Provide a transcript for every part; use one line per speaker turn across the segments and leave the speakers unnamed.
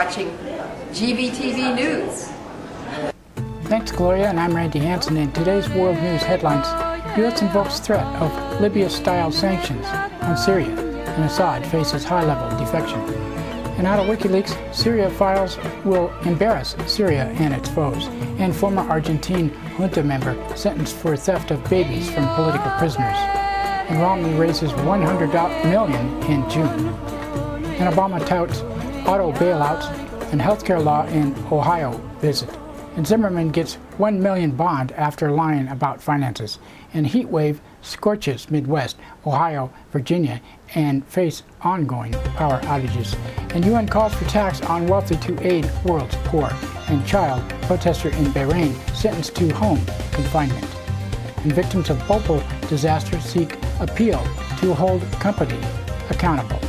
watching GVTV News.
Thanks, Gloria, and I'm Randy Hansen. In today's world news headlines, U.S. invokes threat of Libya-style sanctions on Syria, and Assad faces high-level defection. And out of WikiLeaks, Syria files will embarrass Syria and its foes, and former Argentine junta member sentenced for theft of babies from political prisoners. And Romney raises $100 million in June. And Obama touts auto bailouts and healthcare law in Ohio visit. And Zimmerman gets $1 million bond after lying about finances. And heat wave scorches Midwest, Ohio, Virginia, and face ongoing power outages. And UN calls for tax on wealthy to aid world's poor. And child protester in Bahrain sentenced to home confinement. And victims of Bhopal disaster seek appeal to hold company accountable.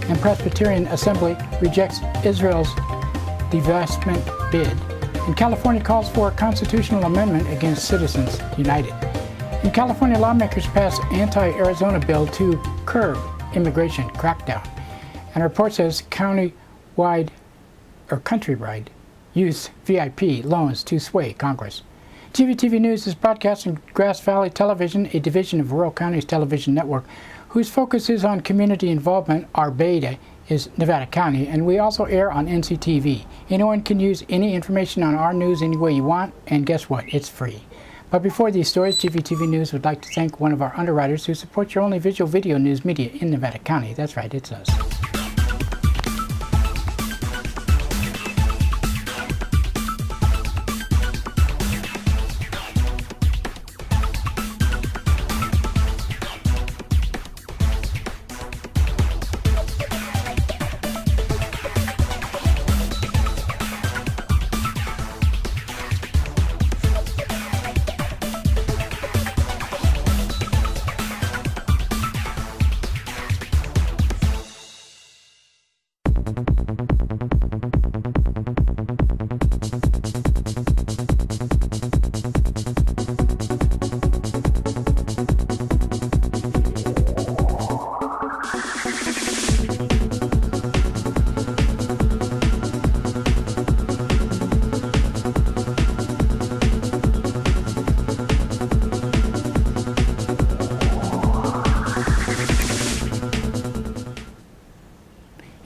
And Presbyterian Assembly rejects Israel's divestment bid. And California calls for a constitutional amendment against Citizens United. And California lawmakers pass anti-Arizona bill to curb immigration crackdown. And a report says countrywide use VIP loans to sway Congress. GVTV News is broadcast on Grass Valley Television, a division of Rural Counties Television Network, whose focus is on community involvement. Our beta is Nevada County, and we also air on NCTV. Anyone can use any information on our news any way you want, and guess what? It's free. But before these stories, GVTV News would like to thank one of our underwriters who supports your only visual video news media in Nevada County. That's right, it's us.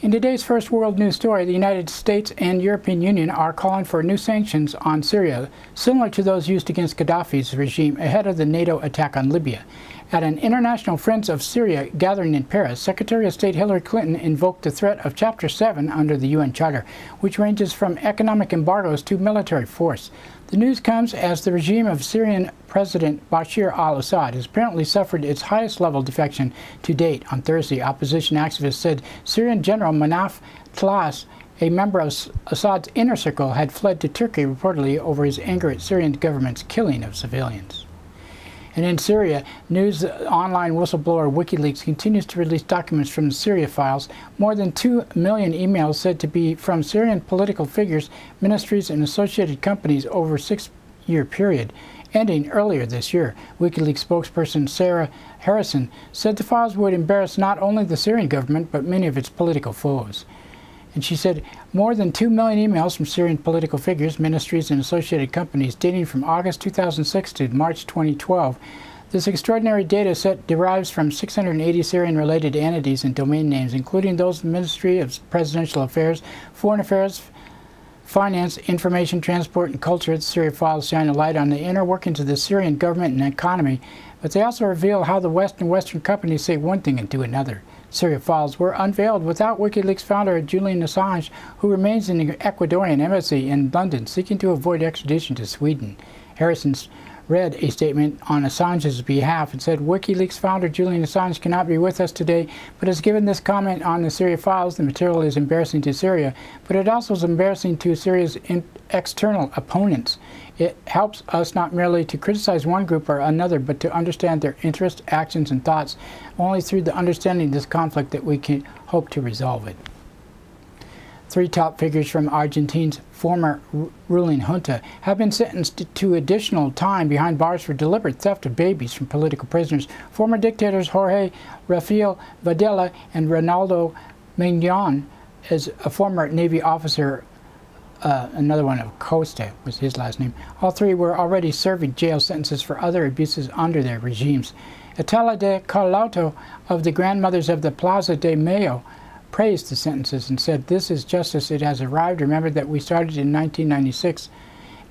In today's first world news story, the United States and European Union are calling for new sanctions on Syria, similar to those used against Gaddafi's regime ahead of the NATO attack on Libya. At an International Friends of Syria gathering in Paris, Secretary of State Hillary Clinton invoked the threat of Chapter 7 under the UN Charter, which ranges from economic embargoes to military force. The news comes as the regime of Syrian President Bashar al-Assad has apparently suffered its highest level defection to date. On Thursday, opposition activists said Syrian General Manaf Tlass, a member of Assad's inner circle, had fled to Turkey reportedly over his anger at Syrian government's killing of civilians. And in Syria, news online whistleblower WikiLeaks continues to release documents from the Syria files. More than 2 million emails said to be from Syrian political figures, ministries, and associated companies over a 6-year period, ending earlier this year. WikiLeaks spokesperson Sarah Harrison said the files would embarrass not only the Syrian government, but many of its political foes. And she said more than 2 million emails from Syrian political figures, ministries, and associated companies dating from August 2006 to March 2012. This extraordinary data set derives from 680 Syrian-related entities and domain names, including those of the Ministry of Presidential Affairs, Foreign Affairs, Finance, Information, Transport, and Culture. The Syria files shine a light on the inner workings of the Syrian government and economy, but they also reveal how the West and Western companies say one thing and do another. Syria files were unveiled without WikiLeaks founder Julian Assange, who remains in the Ecuadorian embassy in London, seeking to avoid extradition to Sweden. Harrison read a statement on Assange's behalf and said, WikiLeaks founder Julian Assange cannot be with us today, but has given this comment on the Syria files. The material is embarrassing to Syria, but it also is embarrassing to Syria's external opponents. It helps us not merely to criticize one group or another, but to understand their interests, actions, and thoughts. Only through the understanding of this conflict that we can hope to resolve it. 3 top figures from Argentina's former ruling junta have been sentenced to additional time behind bars for deliberate theft of babies from political prisoners. Former dictators Jorge Rafael Videla and Ronaldo Mignon as a former Navy officer, another one of Costa was his last name. All three were already serving jail sentences for other abuses under their regimes. Estela de Carlotto of the Grandmothers of the Plaza de Mayo praised the sentences and said, "This is justice. It has arrived. Remember that we started in 1996.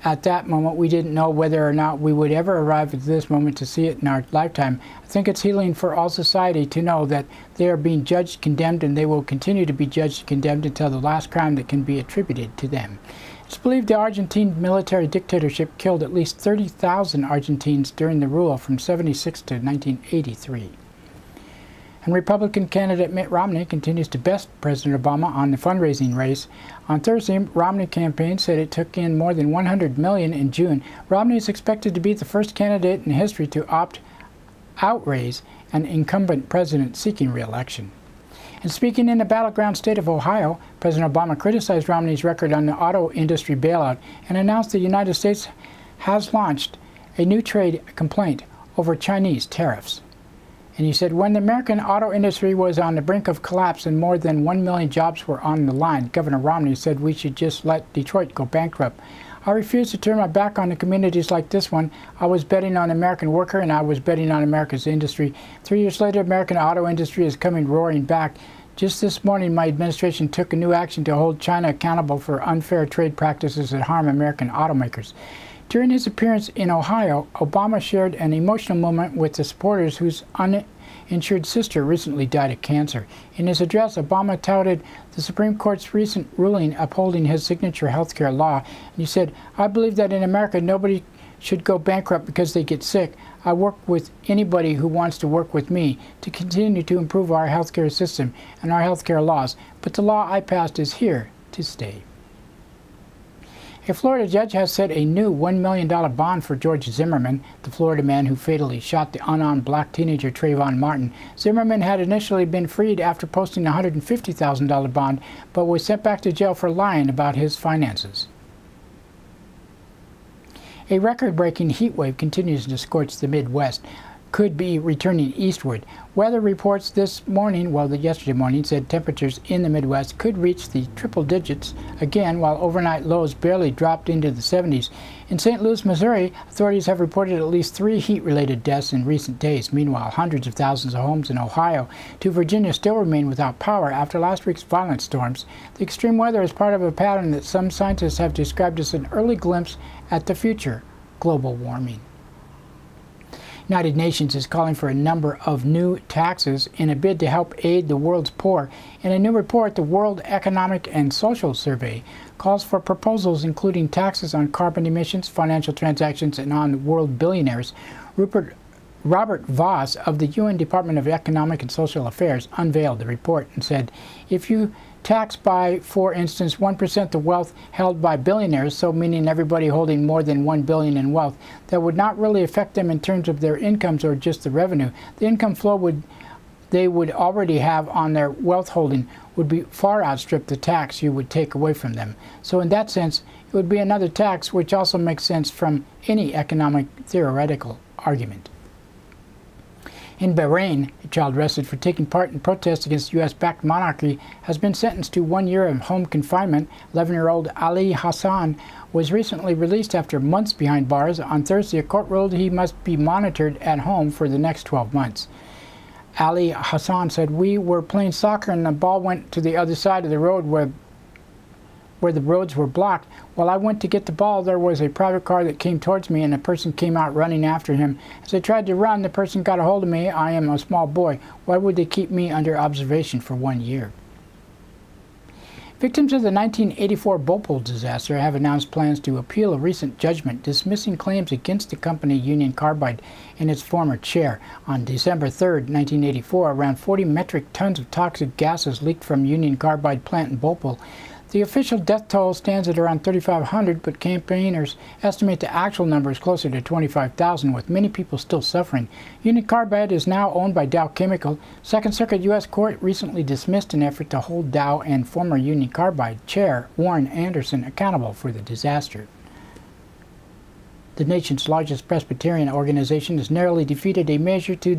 At that moment, we didn't know whether or not we would ever arrive at this moment to see it in our lifetime. I think it's healing for all society to know that they are being judged, condemned, and they will continue to be judged and condemned until the last crime that can be attributed to them." It's believed the Argentine military dictatorship killed at least 30,000 Argentines during the rule from 1976 to 1983. And Republican candidate Mitt Romney continues to best President Obama on the fundraising race. On Thursday, Romney campaign said it took in more than $100 million in June. Romney is expected to be the first candidate in history to outraise an incumbent president seeking re-election. And speaking in the battleground state of Ohio, President Obama criticized Romney's record on the auto industry bailout and announced the United States has launched a new trade complaint over Chinese tariffs. And he said, when the American auto industry was on the brink of collapse and more than 1 million jobs were on the line, Governor Romney said we should just let Detroit go bankrupt. I refuse to turn my back on the communities like this one. I was betting on the American worker and I was betting on America's industry. 3 years later, American auto industry is coming roaring back. Just this morning, my administration took a new action to hold China accountable for unfair trade practices that harm American automakers. During his appearance in Ohio, Obama shared an emotional moment with the supporters whose uninsured sister recently died of cancer. In his address, Obama touted the Supreme Court's recent ruling upholding his signature health care law. And he said, "I believe that in America nobody should go bankrupt because they get sick. I work with anybody who wants to work with me to continue to improve our health care system and our health care laws. But the law I passed is here to stay." A Florida judge has set a new $1 million bond for George Zimmerman, the Florida man who fatally shot the unarmed black teenager Trayvon Martin. Zimmerman had initially been freed after posting a $150,000 bond, but was sent back to jail for lying about his finances. A record-breaking heat wave continues to scorch the Midwest, could be returning eastward. Weather reports this morning, yesterday morning, said temperatures in the Midwest could reach the triple digits again, while overnight lows barely dropped into the 70s. In St. Louis, Missouri, authorities have reported at least 3 heat-related deaths in recent days. Meanwhile, hundreds of thousands of homes in Ohio to Virginia still remain without power after last week's violent storms. The extreme weather is part of a pattern that some scientists have described as an early glimpse at the future, global warming. United Nations is calling for a number of new taxes in a bid to help aid the world's poor. In a new report, the World Economic and Social Survey calls for proposals including taxes on carbon emissions, financial transactions, and on world billionaires. Robert Voss of the UN Department of Economic and Social Affairs unveiled the report and said, if you tax by, for instance, 1% the wealth held by billionaires, so meaning everybody holding more than $1 billion in wealth, that would not really affect them in terms of their incomes or just the revenue. The income flow they would already have on their wealth holding would be far outstrip the tax you would take away from them. So in that sense, it would be another tax, which also makes sense from any economic theoretical argument. In Bahrain, a child arrested for taking part in protests against U.S.-backed monarchy has been sentenced to 1 year of home confinement. 11-year-old Ali Hassan was recently released after months behind bars. On Thursday, a court ruled he must be monitored at home for the next 12 months. Ali Hassan said, "We were playing soccer and the ball went to the other side of the road where the roads were blocked. While I went to get the ball, there was a private car that came towards me and a person came out running after him. As I tried to run, the person got a hold of me. I am a small boy. Why would they keep me under observation for 1 year?" Victims of the 1984 Bhopal disaster have announced plans to appeal a recent judgment dismissing claims against the company Union Carbide and its former chair. On December 3, 1984, around 40 metric tons of toxic gases leaked from Union Carbide plant in Bhopal. The official death toll stands at around 3,500, but campaigners estimate the actual number is closer to 25,000, with many people still suffering. Union Carbide is now owned by Dow Chemical. Second Circuit U.S. Court recently dismissed an effort to hold Dow and former Union Carbide chair Warren Anderson accountable for the disaster. The nation's largest Presbyterian organization has narrowly defeated a measure to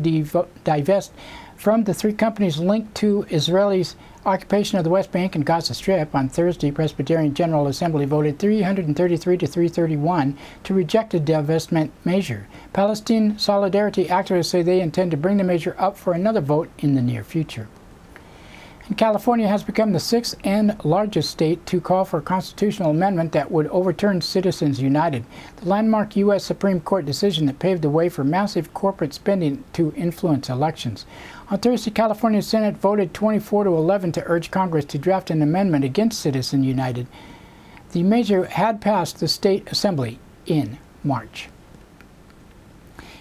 divest from the three companies linked to Israelis' occupation of the West Bank and Gaza Strip. On Thursday, Presbyterian General Assembly voted 333 to 331 to reject the divestment measure. Palestine Solidarity activists say they intend to bring the measure up for another vote in the near future. And California has become the sixth and largest state to call for a constitutional amendment that would overturn Citizens United, the landmark U.S. Supreme Court decision that paved the way for massive corporate spending to influence elections. On Thursday, California's Senate voted 24 to 11 to urge Congress to draft an amendment against Citizens United. The measure had passed the state assembly in March.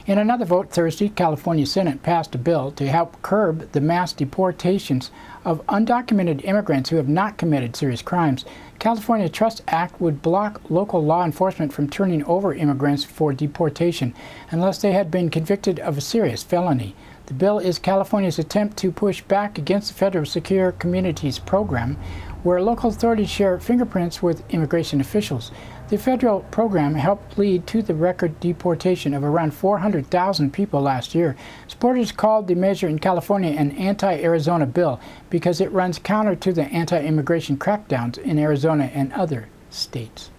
In another vote Thursday, California Senate passed a bill to help curb the mass deportations of undocumented immigrants who have not committed serious crimes. California Trust Act would block local law enforcement from turning over immigrants for deportation unless they had been convicted of a serious felony. The bill is California's attempt to push back against the federal Secure Communities program, where local authorities share fingerprints with immigration officials. The federal program helped lead to the record deportation of around 400,000 people last year. Supporters called the measure in California an anti-Arizona bill because it runs counter to the anti-immigration crackdowns in Arizona and other states.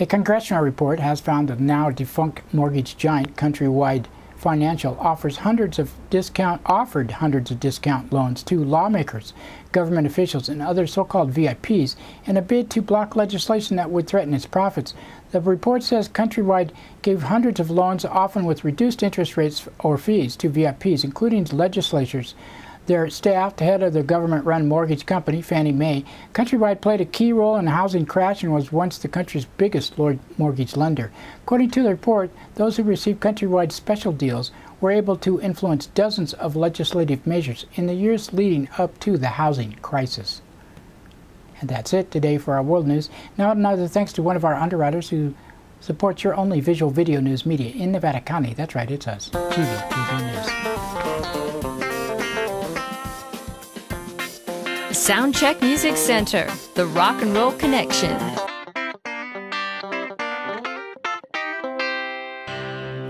A congressional report has found the now defunct mortgage giant Countrywide Financial offered hundreds of discount loans to lawmakers, government officials, and other so-called VIPs in a bid to block legislation that would threaten its profits. The report says Countrywide gave hundreds of loans, often with reduced interest rates or fees, to VIPs, including legislators, their staff, the head of the government-run mortgage company, Fannie Mae. Countrywide played a key role in the housing crash and was once the country's biggest mortgage lender. According to the report, those who received Countrywide's special deals were able to influence dozens of legislative measures in the years leading up to the housing crisis. And that's it today for our World News. Now another thanks to one of our underwriters who supports your only visual video news media in Nevada County. That's right, it's us, GVTV News.
Soundcheck Music Center, the rock and roll connection.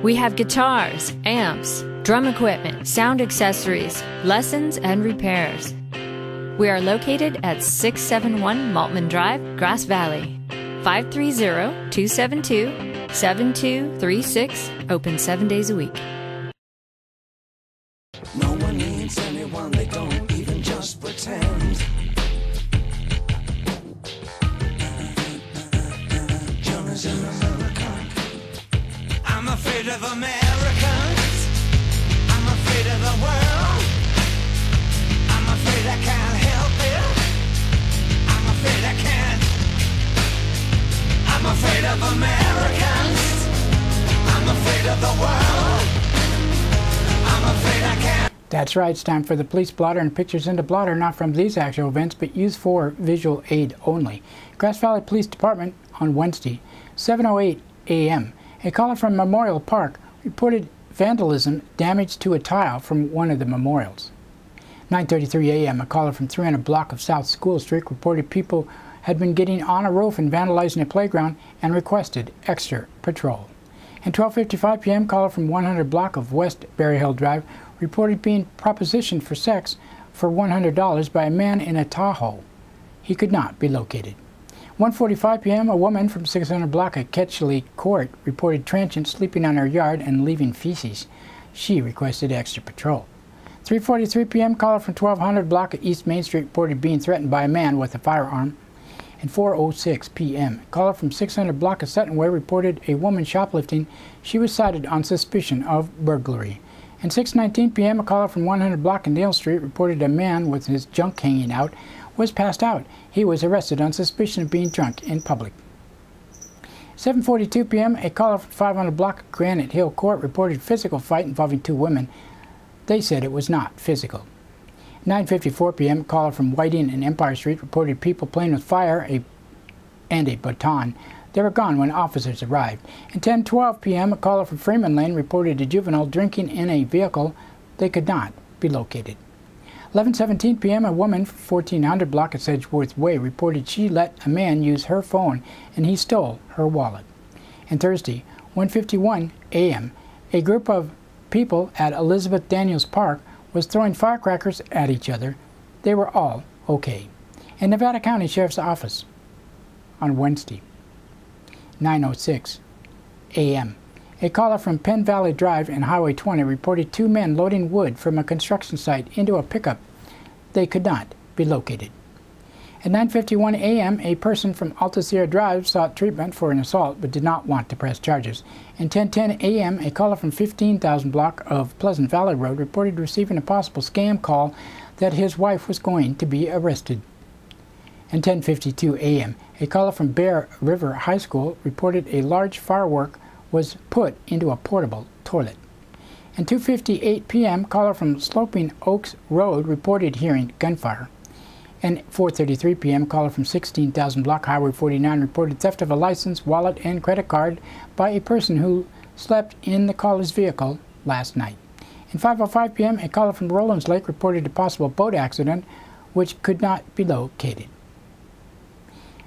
We have guitars, amps, drum equipment, sound accessories, lessons, and repairs. We are located at 671 Maltman Drive, Grass Valley. 530-272-7236, open 7 days a week.
No one needs anyone, they don't even just pretend. John is an American. I'm afraid of Americans. I'm afraid of the world. I'm afraid I can't help it. I'm afraid I can't. I'm afraid of Americans. I'm afraid of the world. I'm afraid I can't.
That's right, it's time for the police blotter, and pictures in the blotter not from these actual events but used for visual aid only. Grass Valley Police Department on Wednesday, 7:08 a.m. A caller from Memorial Park reported vandalism, damage to a tile from one of the memorials. 9:33 a.m. a caller from 300 block of South School Street reported people had been getting on a roof and vandalizing a playground and requested extra patrol. And 12:55 p.m. caller from 100 block of West Berry Hill Drive reported being propositioned for sex for $100 by a man in a Tahoe. He could not be located. 1:45 p.m. a woman from 600 block at Ketchley Court reported transients sleeping on her yard and leaving feces. She requested extra patrol. 3:43 p.m. caller from 1200 block at East Main Street reported being threatened by a man with a firearm. And 4:06 p.m. caller from 600 block of Sutton Way reported a woman shoplifting. She was cited on suspicion of burglary. And 6:19 p.m. a caller from 100 block in Dale Street reported a man with his junk hanging out was passed out. He was arrested on suspicion of being drunk in public. 7:42 p.m. a caller from 500 block of Granite Hill Court reported physical fight involving two women. They said it was not physical. 9:54 p.m. a caller from Whiting and Empire Street reported people playing with fire and a baton. They were gone when officers arrived. And 10:12 p.m. a caller from Freeman Lane reported a juvenile drinking in a vehicle. They could not be located. 11:17 p.m. a woman from 1400 block of Sedgeworth Way reported she let a man use her phone and he stole her wallet. And Thursday, 1:51 a.m. a group of people at Elizabeth Daniels Park was throwing firecrackers at each other. They were all okay. In Nevada County Sheriff's Office on Wednesday, 9:06 a.m., a caller from Penn Valley Drive and Highway 20 reported two men loading wood from a construction site into a pickup. They could not be located. At 9:51 a.m., a person from Alta Sierra Drive sought treatment for an assault but did not want to press charges. At 10:10 a.m., a caller from 15,000 block of Pleasant Valley Road reported receiving a possible scam call that his wife was going to be arrested. At 10:52 a.m., a caller from Bear River High School reported a large firework was put into a portable toilet. At 2:58 p.m., caller from Sloping Oaks Road reported hearing gunfire. And 4:33 p.m., caller from 16,000 block Highway 49 reported theft of a license, wallet, and credit card by a person who slept in the caller's vehicle last night. At 5:05 p.m., a caller from Rollins Lake reported a possible boat accident which could not be located.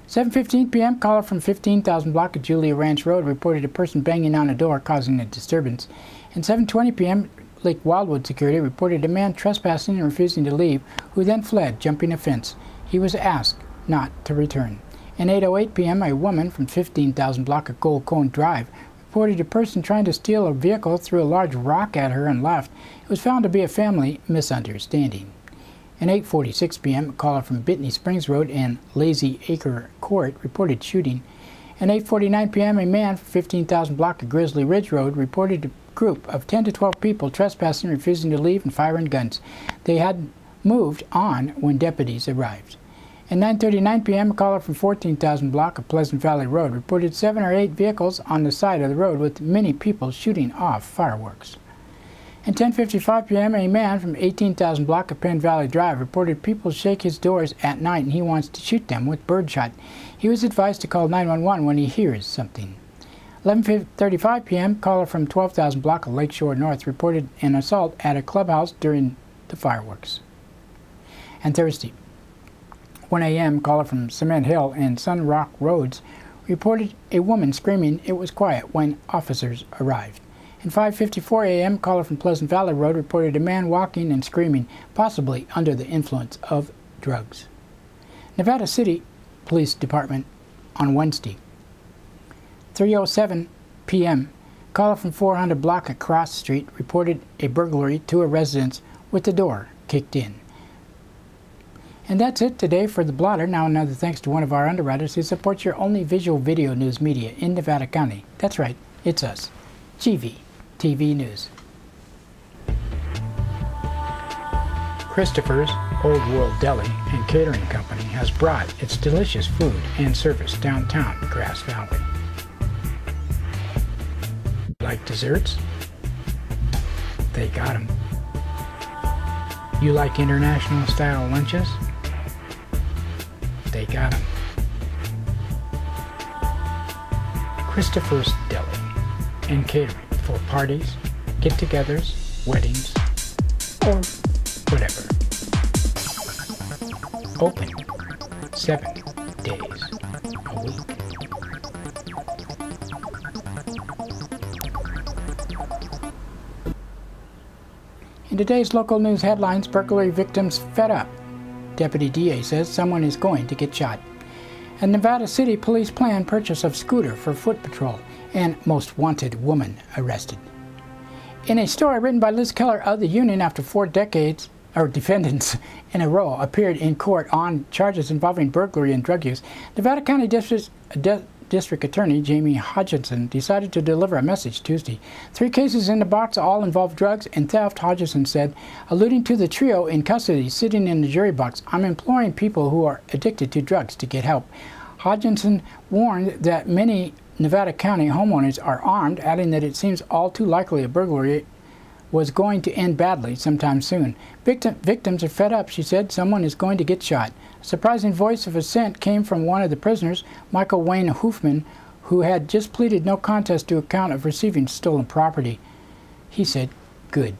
7:15 p.m., caller from 15,000 block of Julia Ranch Road reported a person banging on a door causing a disturbance. And 7:20 p.m., Lake Wildwood Security reported a man trespassing and refusing to leave, who then fled, jumping a fence. He was asked not to return. At 8:08 p.m., a woman from 15,000 block of Gold Cone Drive reported a person trying to steal a vehicle threw a large rock at her and left. It was found to be a family misunderstanding. At 8:46 p.m., a caller from Bitney Springs Road and Lazy Acre Court reported shooting. At 8:49 p.m., a man from 15,000 block of Grizzly Ridge Road reported a group of 10 to 12 people trespassing, refusing to leave, and firing guns. They had moved on when deputies arrived. At 9:39 p.m., a caller from 14,000 block of Pleasant Valley Road reported 7 or 8 vehicles on the side of the road with many people shooting off fireworks. At 10:55 p.m., a man from 18,000 block of Penn Valley Drive reported people shake his doors at night and he wants to shoot them with birdshot. He was advised to call 911 when he hears something. 11:35 p.m., caller from 12,000 block of Lakeshore North reported an assault at a clubhouse during the fireworks. And Thursday, 1 a.m., caller from Cement Hill and Sun Rock Roads reported a woman screaming it was quiet when officers arrived. At 5:54 a.m., caller from Pleasant Valley Road reported a man walking and screaming, possibly under the influence of drugs. Nevada City Police Department on Wednesday, 3:07 p.m., caller from 400 block of Cross Street reported a burglary to a residence with the door kicked in. And that's it today for the blotter. Now another thanks to one of our underwriters who supports your only visual video news media in Nevada County. That's right, it's us, GVTV News. Christopher's Old World Deli and Catering Company has brought its delicious food and service downtown Grass Valley. Like desserts? They got 'em. You like international style lunches? They got 'em. Christopher's Deli and Catering for parties, get-togethers, weddings, or whatever. Open 7 days a week. In today's local news headlines, burglary victims fed up. Deputy DA says someone is going to get shot. And Nevada City Police plan purchase of scooter for foot patrol, and most wanted woman arrested. In a story written by Liz Keller of the Union, after 4 decades, or defendants in a row appeared in court on charges involving burglary and drug use, Nevada County District Attorney Jamie Hodgson decided to deliver a message Tuesday. 3 cases in the box all involved drugs and theft, Hodgson said, alluding to the trio in custody sitting in the jury box. I'm imploring people who are addicted to drugs to get help. Hodgson warned that many Nevada County homeowners are armed, adding that it seems all too likely a burglary was going to end badly sometime soon. Victims are fed up, she said. Someone is going to get shot. A surprising voice of assent came from one of the prisoners, Michael Wayne Hoofman, who had just pleaded no contest to a count of receiving stolen property. He said, good.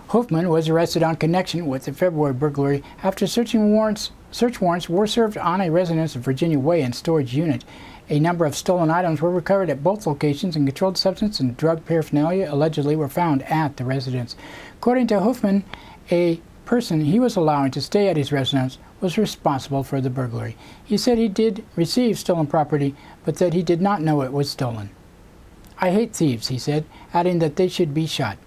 Hoofman was arrested on connection with the February burglary after search warrants Search warrants were served on a residence of Virginia Way and storage unit. A number of stolen items were recovered at both locations, and controlled substance and drug paraphernalia allegedly were found at the residence. According to Hoffman, a person he was allowing to stay at his residence was responsible for the burglary. He said he did receive stolen property, but that he did not know it was stolen. "I hate thieves," he said, adding that they should be shot.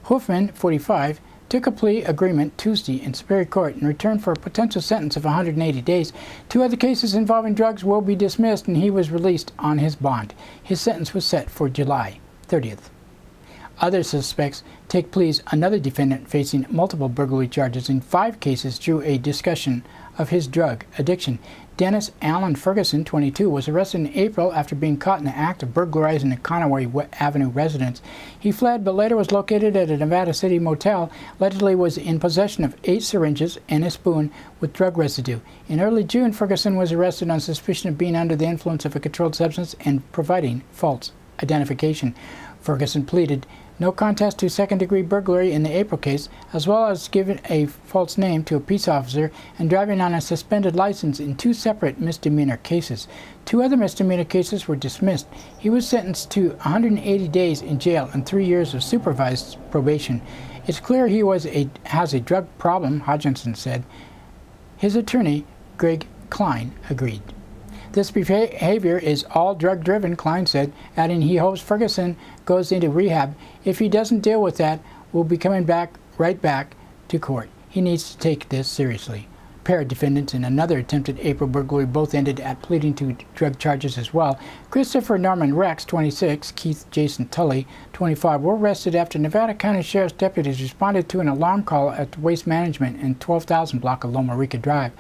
Hoffman, 45, took a plea agreement Tuesday in Superior Court in return for a potential sentence of 180 days. 2 other cases involving drugs will be dismissed, and he was released on his bond. His sentence was set for July 30th. Other suspects take pleas. Another defendant facing multiple burglary charges in 5 cases drew a discussion of his drug addiction. Dennis Allen Ferguson, 22, was arrested in April after being caught in the act of burglarizing a Conway Avenue residence. He fled, but later was located at a Nevada City motel. Allegedly was in possession of 8 syringes and a spoon with drug residue. In early June, Ferguson was arrested on suspicion of being under the influence of a controlled substance and providing false identification. Ferguson pleaded no contest to second-degree burglary in the April case, as well as giving a false name to a peace officer and driving on a suspended license in 2 separate misdemeanor cases. 2 other misdemeanor cases were dismissed. He was sentenced to 180 days in jail and 3 years of supervised probation. "It's clear he has a drug problem," Hodgkinson said. His attorney, Greg Klein, agreed. "This behavior is all drug-driven," Klein said, adding he hopes Ferguson goes into rehab. "If he doesn't deal with that, we'll be coming right back to court. He needs to take this seriously." A pair of defendants in another attempted April burglary both ended at pleading to drug charges as well. Christopher Norman Rex, 26, Keith Jason Tully, 25, were arrested after Nevada County Sheriff's deputies responded to an alarm call at Waste Management in 12,000 block of Loma Rica Drive.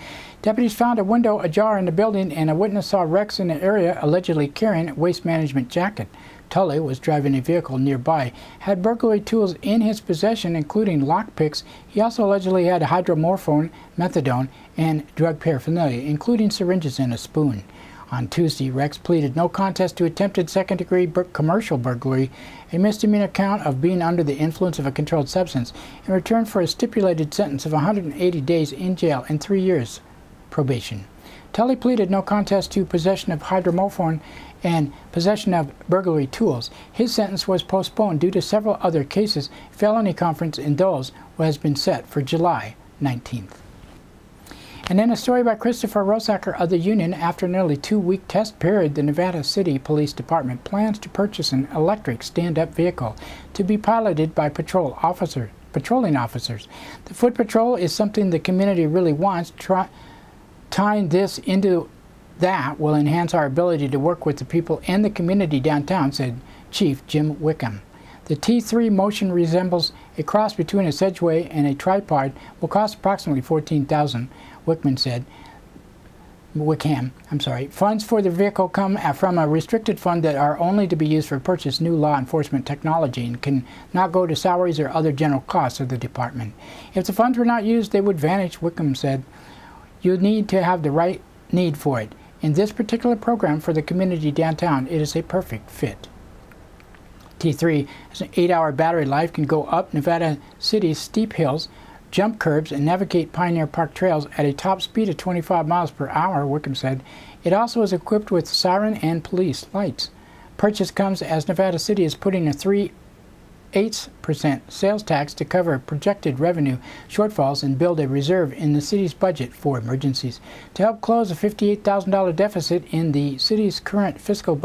Deputies found a window ajar in the building, and a witness saw Rex in the area allegedly carrying a Waste Management jacket. Tully was driving a vehicle nearby, had burglary tools in his possession, including lockpicks. He also allegedly had hydromorphone, methadone, and drug paraphernalia, including syringes and a spoon. On Tuesday, Rex pleaded no contest to attempted second-degree commercial burglary, a misdemeanor count of being under the influence of a controlled substance, in return for a stipulated sentence of 180 days in jail and 3 years probation. Tully pleaded no contest to possession of hydromorphone and possession of burglary tools. His sentence was postponed due to several other cases. Felony conference in those has been set for July 19th. And then a story by Christopher Rosacker of the Union. After a nearly 2-week test period, the Nevada City Police Department plans to purchase an electric stand-up vehicle to be piloted by patrolling officers. The foot patrol is something the community really wants. Tying this into that will enhance our ability to work with the people and the community downtown, said Chief Jim Wickham. The T3 motion resembles a cross between a Sedgway and a tripod, will cost approximately $14,000, Wickham. Funds for the vehicle come from a restricted fund that are only to be used for purchase new law enforcement technology and can not go to salaries or other general costs of the department. If the funds were not used, they would vanish, Wickham said. You need to have the right need for it. In this particular program for the community downtown, it is a perfect fit. T3 has an 8-hour battery life, can go up Nevada City's steep hills, jump curbs, and navigate Pioneer Park trails at a top speed of 25 miles per hour, Wickham said. It also is equipped with siren and police lights. Purchase comes as Nevada City is putting a 3/8% sales tax to cover projected revenue shortfalls and build a reserve in the city's budget for emergencies. To help close a $58,000 deficit in the city's current fiscal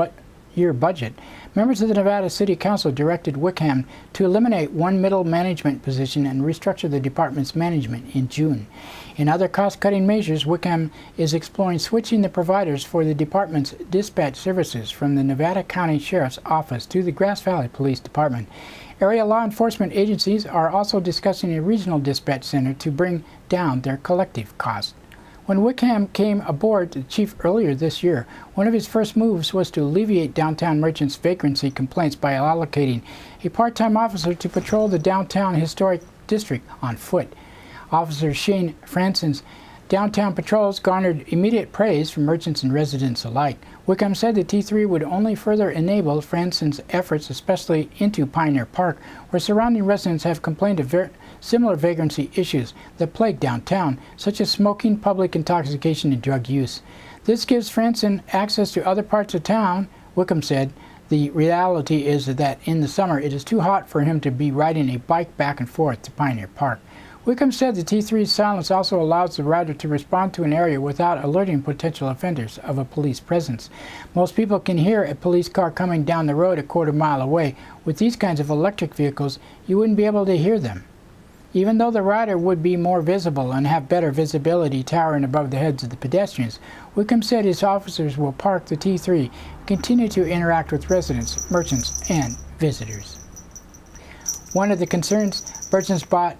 year budget, members of the Nevada City Council directed Wickham to eliminate one middle management position and restructure the department's management in June. In other cost-cutting measures, Wickham is exploring switching the providers for the department's dispatch services from the Nevada County Sheriff's Office to the Grass Valley Police Department. Area law enforcement agencies are also discussing a regional dispatch center to bring down their collective costs. When Wickham came aboard the chief earlier this year, one of his first moves was to alleviate downtown merchants' vagrancy complaints by allocating a part-time officer to patrol the downtown historic district on foot. Officer Shane Francis Downtown patrols garnered immediate praise from merchants and residents alike. Wickham said the T3 would only further enable Franson's efforts, especially into Pioneer Park, where surrounding residents have complained of similar vagrancy issues that plague downtown, such as smoking, public intoxication, and drug use. This gives Franson access to other parts of town, Wickham said. The reality is that in the summer it is too hot for him to be riding a bike back and forth to Pioneer Park. Wickham said the T3's silence also allows the rider to respond to an area without alerting potential offenders of a police presence. Most people can hear a police car coming down the road a quarter-mile away. With these kinds of electric vehicles, you wouldn't be able to hear them. Even though the rider would be more visible and have better visibility towering above the heads of the pedestrians, Wickham said his officers will park the T3 and continue to interact with residents, merchants, and visitors. One of the concerns merchants brought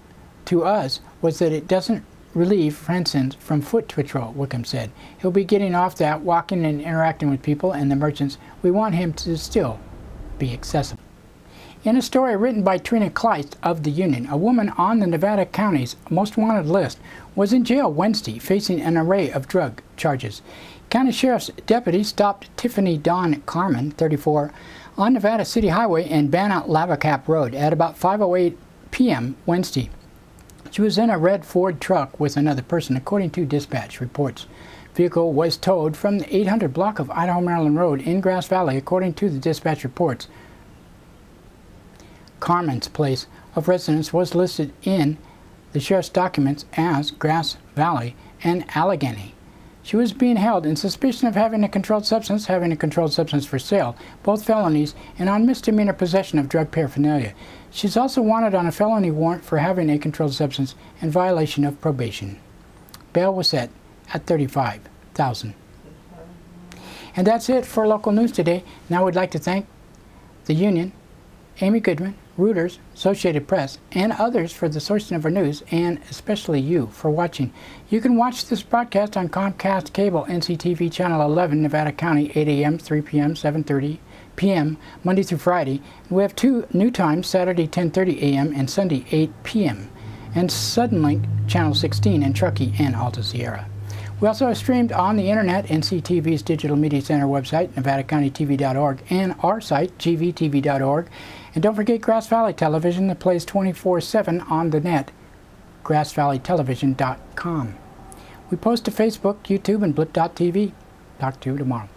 to us was that it doesn't relieve Franson from foot patrol, Wickham said. He'll be getting off that, walking and interacting with people and the merchants. We want him to still be accessible. In a story written by Trina Kleist of the Union, a woman on the Nevada County's most wanted list was in jail Wednesday facing an array of drug charges. County Sheriff's deputy stopped Tiffany Dawn Carmen, 34, on Nevada City Highway and Banna-Lava Cap Road at about 5:08 p.m. Wednesday. She was in a red Ford truck with another person, according to dispatch reports. Vehicle was towed from the 800 block of Idaho Maryland Road in Grass Valley, according to the dispatch reports. Carmen's place of residence was listed in the sheriff's documents as Grass Valley and Allegheny. She was being held in suspicion of having a controlled substance for sale, both felonies, and on misdemeanor possession of drug paraphernalia. She's also wanted on a felony warrant for having a controlled substance and violation of probation. Bail was set at $35,000. And that's it for local news today. Now we'd like to thank the Union, Amy Goodman, Reuters, Associated Press, and others for the sourcing of our news, and especially you for watching. You can watch this broadcast on Comcast Cable, NCTV Channel 11, Nevada County, 8 a.m., 3 p.m., 7:30 p.m., Monday through Friday. We have two new times, Saturday 10:30 a.m. and Sunday 8 p.m., and Suddenlink Channel 16 in Truckee and Alta Sierra. We also are streamed on the internet, NCTV's Digital Media Center website, NevadaCountyTV.org, and our site, GVTV.org. And don't forget Grass Valley Television that plays 24/7 on the net, grassvalleytelevision.com. We post to Facebook, YouTube, and Blip.tv. Talk to you tomorrow.